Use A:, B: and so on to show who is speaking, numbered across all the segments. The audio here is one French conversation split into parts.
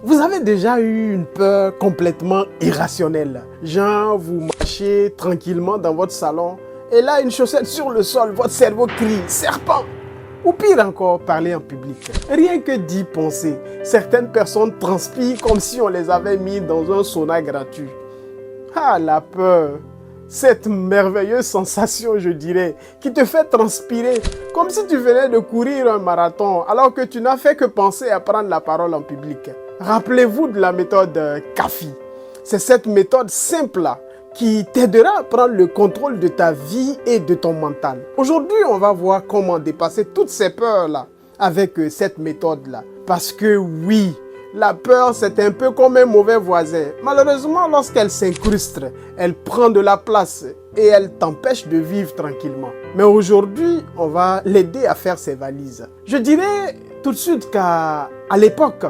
A: Vous avez déjà eu une peur complètement irrationnelle. Genre, vous marchez tranquillement dans votre salon et là, une chaussette sur le sol, votre cerveau crie « serpent !» Ou pire encore, parler en public. Rien que d'y penser, certaines personnes transpirent comme si on les avait mis dans un sauna gratuit. Ah, la peur! Cette merveilleuse sensation, je dirais, qui te fait transpirer comme si tu venais de courir un marathon alors que tu n'as fait que penser à prendre la parole en public. Rappelez-vous de la méthode CAFI. C'est cette méthode simple-là qui t'aidera à prendre le contrôle de ta vie et de ton mental. Aujourd'hui, on va voir comment dépasser toutes ces peurs-là avec cette méthode-là. Parce que oui, la peur, c'est un peu comme un mauvais voisin. Malheureusement, lorsqu'elle s'incruste, elle prend de la place et elle t'empêche de vivre tranquillement. Mais aujourd'hui, on va l'aider à faire ses valises. Je dirais tout de suite qu'à l'époque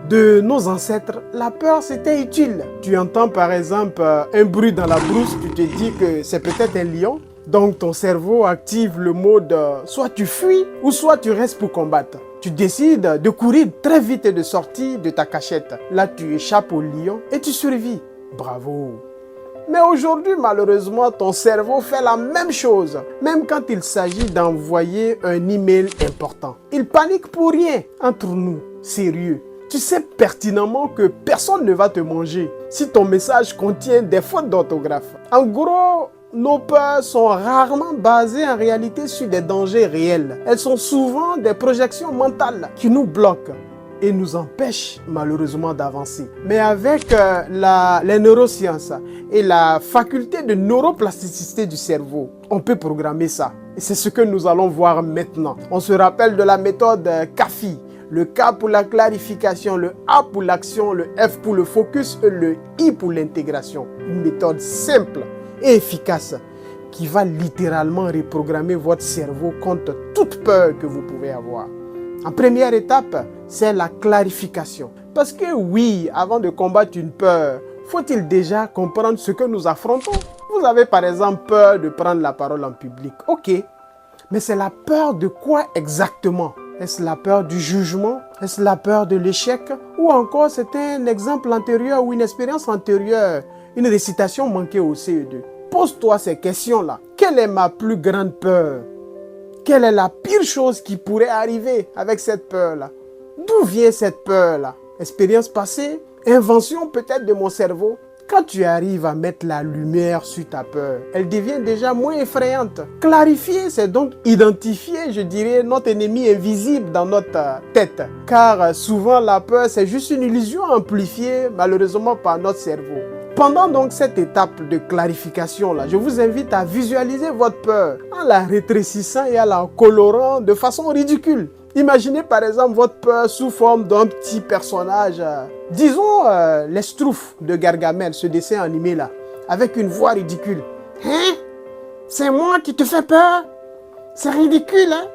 A: de nos ancêtres, la peur c'était utile. Tu entends par exemple un bruit dans la brousse, tu te dis que c'est peut-être un lion. Donc ton cerveau active le mode soit tu fuis ou soit tu restes pour combattre. Tu décides de courir très vite et de sortir de ta cachette. Là tu échappes au lion et tu survis. Bravo! Mais aujourd'hui, malheureusement, ton cerveau fait la même chose, même quand il s'agit d'envoyer un email important. Il panique pour rien. Entre nous, sérieux. Tu sais pertinemment que personne ne va te manger si ton message contient des fautes d'orthographe. En gros, nos peurs sont rarement basées en réalité sur des dangers réels. Elles sont souvent des projections mentales qui nous bloquent et nous empêchent malheureusement d'avancer. Mais avec les neurosciences et la faculté de neuroplasticité du cerveau, on peut programmer ça. Et c'est ce que nous allons voir maintenant. On se rappelle de la méthode CAFI. Le K pour la clarification, le A pour l'action, le F pour le focus et le I pour l'intégration. Une méthode simple et efficace qui va littéralement reprogrammer votre cerveau contre toute peur que vous pouvez avoir. En première étape, c'est la clarification. Parce que oui, avant de combattre une peur, faut-il déjà comprendre ce que nous affrontons? Vous avez par exemple peur de prendre la parole en public. Ok, mais c'est la peur de quoi exactement? Est-ce la peur du jugement? Est-ce la peur de l'échec? Ou encore c'est un exemple antérieur ou une expérience antérieure, une récitation manquée au CE2? Pose-toi ces questions-là. Quelle est ma plus grande peur? Quelle est la pire chose qui pourrait arriver avec cette peur-là? D'où vient cette peur-là? Expérience passée? Invention peut-être de mon cerveau? Quand tu arrives à mettre la lumière sur ta peur, elle devient déjà moins effrayante. Clarifier, c'est donc identifier, je dirais, notre ennemi invisible dans notre tête. Car souvent, la peur, c'est juste une illusion amplifiée, malheureusement, par notre cerveau. Pendant donc cette étape de clarification-là, je vous invite à visualiser votre peur en la rétrécissant et en la colorant de façon ridicule. Imaginez par exemple votre peur sous forme d'un petit personnage, disons les Schtroumpfs de Gargamel, ce dessin animé là, avec une voix ridicule. Hein? C'est moi qui te fais peur? C'est ridicule, hein?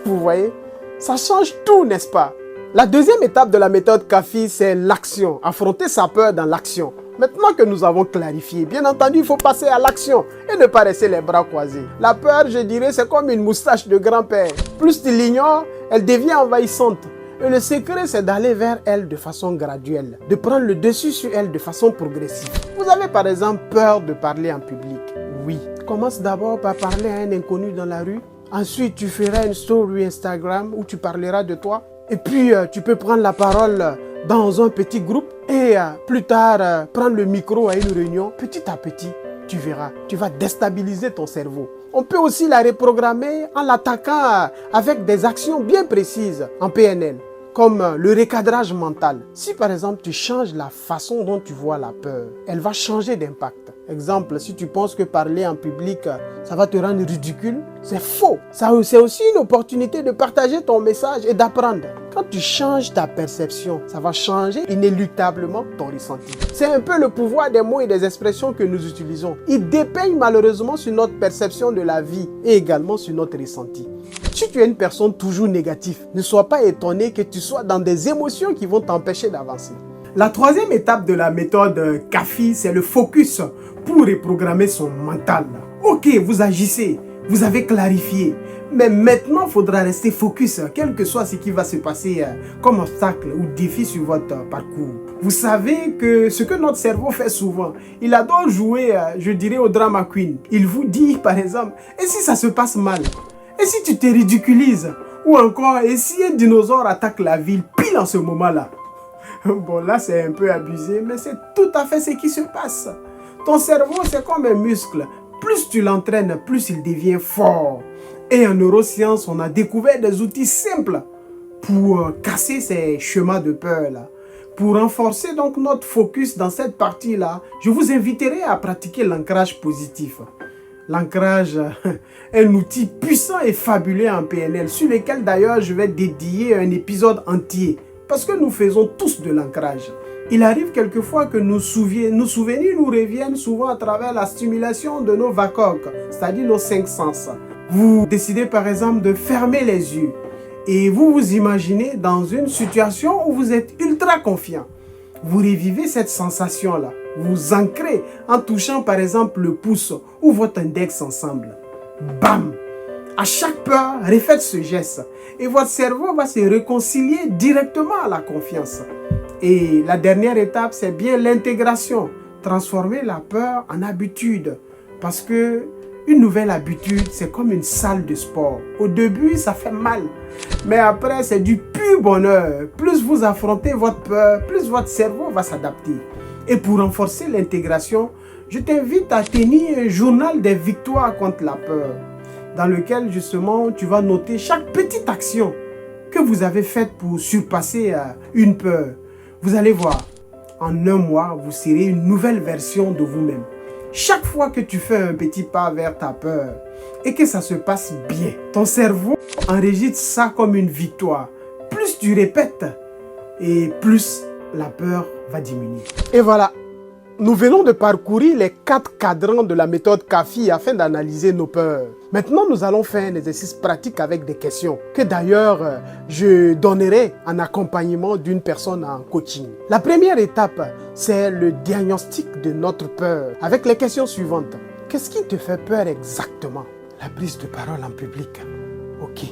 A: Vous voyez? Ça change tout, n'est-ce pas? La deuxième étape de la méthode CAFI, c'est l'action. Affronter sa peur dans l'action. Maintenant que nous avons clarifié, bien entendu, il faut passer à l'action et ne pas rester les bras croisés. La peur, je dirais, c'est comme une moustache de grand-père. Plus tu l'ignores, elle devient envahissante. Et le secret, c'est d'aller vers elle de façon graduelle, de prendre le dessus sur elle de façon progressive. Vous avez par exemple peur de parler en public. Oui. Commence d'abord par parler à un inconnu dans la rue. Ensuite, tu feras une story Instagram où tu parleras de toi. Et puis, tu peux prendre la parole dans un petit groupe et plus tard, prendre le micro à une réunion. Petit à petit, tu verras, tu vas déstabiliser ton cerveau. On peut aussi la reprogrammer en l'attaquant avec des actions bien précises en PNL, comme le recadrage mental. Si par exemple, tu changes la façon dont tu vois la peur, elle va changer d'impact. Exemple, si tu penses que parler en public, ça va te rendre ridicule, c'est faux. C'est aussi une opportunité de partager ton message et d'apprendre. Quand tu changes ta perception, ça va changer inéluctablement ton ressenti. C'est un peu le pouvoir des mots et des expressions que nous utilisons. Ils dépeignent malheureusement sur notre perception de la vie et également sur notre ressenti. Si tu es une personne toujours négative, ne sois pas étonné que tu sois dans des émotions qui vont t'empêcher d'avancer. La troisième étape de la méthode CAFI, c'est le focus pour reprogrammer son mental. Ok, vous agissez, Vous avez clarifié. Mais maintenant, il faudra rester focus, quel que soit ce qui va se passer comme obstacle ou défi sur votre parcours. Vous savez que ce que notre cerveau fait souvent, il adore jouer, je dirais, au drama queen. Il vous dit, par exemple, et si ça se passe mal? Et si tu te ridiculises? Ou encore, et si un dinosaure attaque la ville pile en ce moment-là? Bon, là, c'est un peu abusé, mais c'est tout à fait ce qui se passe. Ton cerveau, c'est comme un muscle. Plus tu l'entraînes, plus il devient fort. Et en neurosciences, on a découvert des outils simples pour casser ces chemins de peur-là. Pour renforcer donc notre focus dans cette partie-là, je vous inviterai à pratiquer l'ancrage positif. L'ancrage est un outil puissant et fabuleux en PNL, sur lequel d'ailleurs je vais dédier un épisode entier, parce que nous faisons tous de l'ancrage. Il arrive quelquefois que nos souvenirs nous reviennent souvent à travers la stimulation de nos VACOG, c'est-à-dire nos 5 sens. Vous décidez par exemple de fermer les yeux et vous vous imaginez dans une situation où vous êtes ultra confiant. Vous revivez cette sensation-là. Vous ancrez en touchant par exemple le pouce ou votre index ensemble. Bam! À chaque peur, refaites ce geste et votre cerveau va se réconcilier directement à la confiance. Et la dernière étape, c'est bien l'intégration. Transformer la peur en habitude. Parce que une nouvelle habitude, c'est comme une salle de sport. Au début, ça fait mal. Mais après, c'est du pur bonheur. Plus vous affrontez votre peur, plus votre cerveau va s'adapter. Et pour renforcer l'intégration, je t'invite à tenir un journal des victoires contre la peur, dans lequel justement tu vas noter chaque petite action que vous avez faite pour surpasser une peur. Vous allez voir, en un mois, vous serez une nouvelle version de vous-même. Chaque fois que tu fais un petit pas vers ta peur et que ça se passe bien, ton cerveau enregistre ça comme une victoire. Plus tu répètes et plus la peur va diminuer. Et voilà, nous venons de parcourir les 4 cadrans de la méthode CAFI afin d'analyser nos peurs. Maintenant, nous allons faire un exercice pratique avec des questions que d'ailleurs je donnerai en accompagnement d'une personne en coaching. La première étape, c'est le diagnostic de notre peur avec les questions suivantes. Qu'est-ce qui te fait peur exactement? La prise de parole en public. Ok.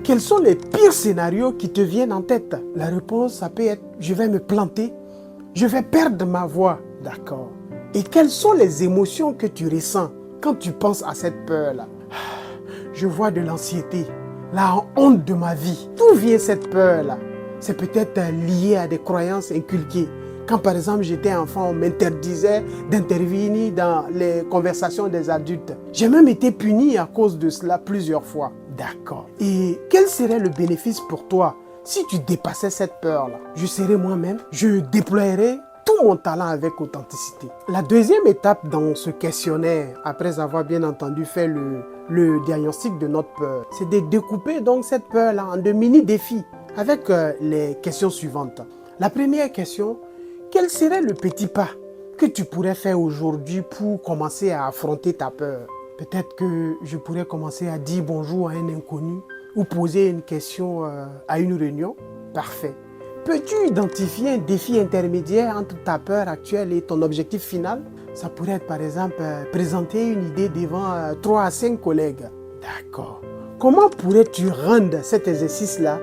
A: Quels sont les pires scénarios qui te viennent en tête? La réponse, ça peut être je vais me planter, je vais perdre ma voix. D'accord. Et quelles sont les émotions que tu ressens quand tu penses à cette peur-là? Je vois de l'anxiété, la honte de ma vie. D'où vient cette peur-là? C'est peut-être lié à des croyances inculquées. Quand par exemple j'étais enfant, on m'interdisait d'intervenir dans les conversations des adultes. J'ai même été puni à cause de cela plusieurs fois. D'accord. Et quel serait le bénéfice pour toi si tu dépassais cette peur-là? Je serais moi-même, je déploierais tout mon talent avec authenticité. La deuxième étape dans ce questionnaire, après avoir bien entendu fait le diagnostic de notre peur, c'est de découper donc cette peur-là en de mini-défis avec les questions suivantes. La première question, quel serait le petit pas que tu pourrais faire aujourd'hui pour commencer à affronter ta peur? Peut-être que je pourrais commencer à dire bonjour à un inconnu ou poser une question à une réunion. Parfait. Peux-tu identifier un défi intermédiaire entre ta peur actuelle et ton objectif final? Ça pourrait être par exemple présenter une idée devant 3 à 5 collègues. D'accord. Comment pourrais-tu rendre cet exercice-là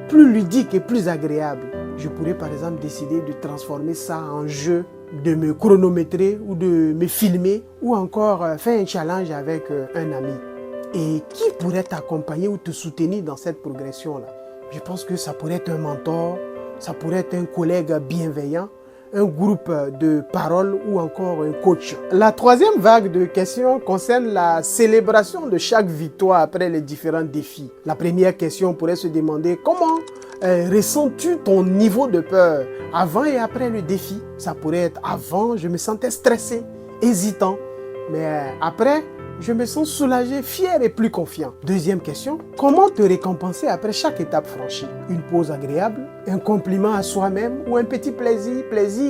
A: plus ludique et plus agréable? Je pourrais par exemple décider de transformer ça en jeu, de me chronométrer ou de me filmer ou encore faire un challenge avec un ami. Et qui pourrait t'accompagner ou te soutenir dans cette progression-là? Je pense que ça pourrait être un mentor, ça pourrait être un collègue bienveillant, un groupe de parole ou encore un coach. La troisième vague de questions concerne la célébration de chaque victoire après les différents défis. La première question pourrait se demander comment ressens-tu ton niveau de peur avant et après le défi? Ça pourrait être avant, je me sentais stressé, hésitant, mais après, je me sens soulagé, fier et plus confiant. Deuxième question, comment te récompenser après chaque étape franchie? Une pause agréable, un compliment à soi-même ou un petit plaisir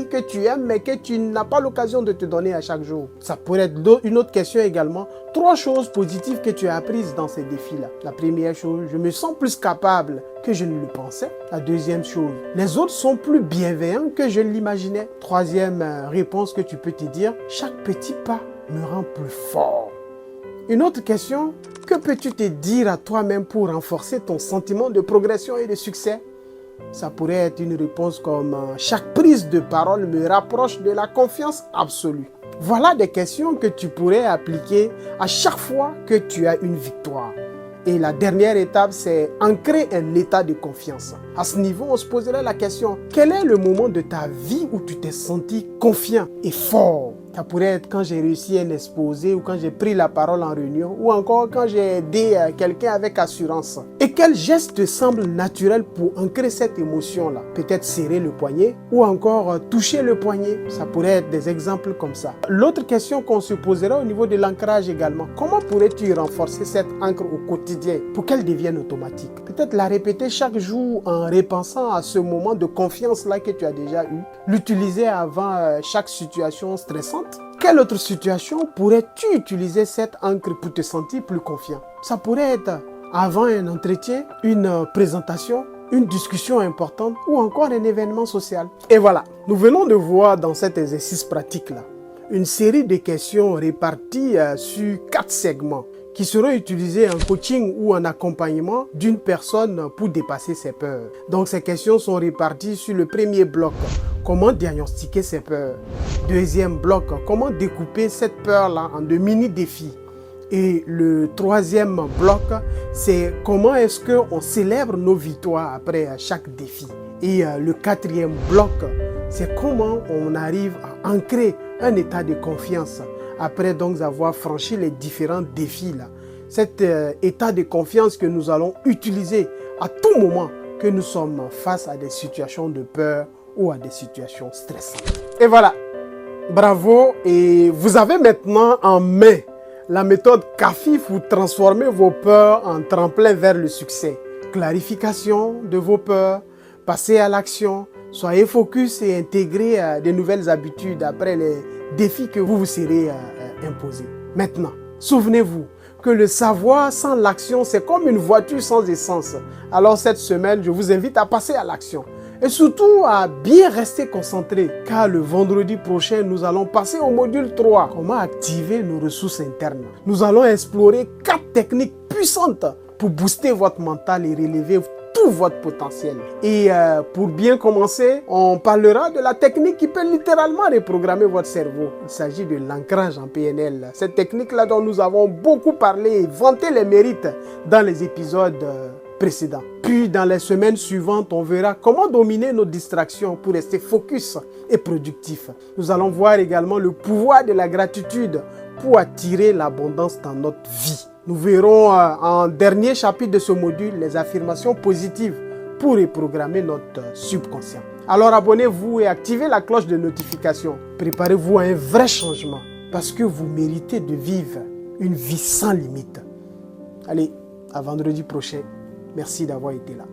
A: que tu aimes mais que tu n'as pas l'occasion de te donner à chaque jour. Ça pourrait être une autre question également. 3 choses positives que tu as apprises dans ces défis-là. La première chose, je me sens plus capable que je ne le pensais. La deuxième chose, les autres sont plus bienveillants que je ne l'imaginais. Troisième réponse que tu peux te dire, chaque petit pas me rend plus fort. Une autre question, que peux-tu te dire à toi-même pour renforcer ton sentiment de progression et de succès? Ça pourrait être une réponse comme « Chaque prise de parole me rapproche de la confiance absolue ». Voilà des questions que tu pourrais appliquer à chaque fois que tu as une victoire. Et la dernière étape, c'est ancrer un état de confiance. À ce niveau, on se poserait la question, quel est le moment de ta vie où tu t'es senti confiant et fort? Ça pourrait être quand j'ai réussi un exposé ou quand j'ai pris la parole en réunion ou encore quand j'ai aidé quelqu'un avec assurance. Et quel geste te semble naturel pour ancrer cette émotion-là? Peut-être serrer le poignet ou encore toucher le poignet. Ça pourrait être des exemples comme ça. L'autre question qu'on se poserait au niveau de l'ancrage également, comment pourrais-tu renforcer cette ancre au quotidien pour qu'elle devienne automatique? Peut-être la répéter chaque jour en repensant à ce moment de confiance-là que tu as déjà eu. L'utiliser avant chaque situation stressante. Quelle autre situation pourrais-tu utiliser cette encre pour te sentir plus confiant? Ça pourrait être avant un entretien, une présentation, une discussion importante ou encore un événement social. Et voilà, nous venons de voir dans cet exercice pratique-là une série de questions réparties sur 4 segments qui seront utilisés en coaching ou en accompagnement d'une personne pour dépasser ses peurs. Donc ces questions sont réparties sur le premier bloc. Comment diagnostiquer ses peurs? Deuxième bloc, comment découper cette peur-là en de mini-défis? Et le troisième bloc, c'est comment est-ce qu'on célèbre nos victoires après chaque défi? Et le quatrième bloc, c'est comment on arrive à ancrer un état de confiance après donc avoir franchi les différents défis là. Cet état de confiance que nous allons utiliser à tout moment que nous sommes face à des situations de peur ou à des situations stressantes. Et voilà, bravo, et vous avez maintenant en main la méthode CAFI pour transformer vos peurs en tremplin vers le succès. Clarification de vos peurs, passer à l'action, soyez focus et intégrez de nouvelles habitudes après les défis que vous vous serez imposés. Maintenant, souvenez-vous que le savoir sans l'action, c'est comme une voiture sans essence. Alors cette semaine, je vous invite à passer à l'action. Et surtout à bien rester concentré, car le vendredi prochain, nous allons passer au module 3. Comment activer nos ressources internes. Nous allons explorer 4 techniques puissantes pour booster votre mental et relever tout votre potentiel. Et pour bien commencer, on parlera de la technique qui peut littéralement reprogrammer votre cerveau. Il s'agit de l'ancrage en PNL. Cette technique-là dont nous avons beaucoup parlé et vanté les mérites dans les épisodes précédents. Puis dans les semaines suivantes, on verra comment dominer nos distractions pour rester focus et productif. Nous allons voir également le pouvoir de la gratitude pour attirer l'abondance dans notre vie. Nous verrons en dernier chapitre de ce module les affirmations positives pour reprogrammer notre subconscient. Alors abonnez-vous et activez la cloche de notification. Préparez-vous à un vrai changement parce que vous méritez de vivre une vie sans limite. Allez, à vendredi prochain. Merci d'avoir été là.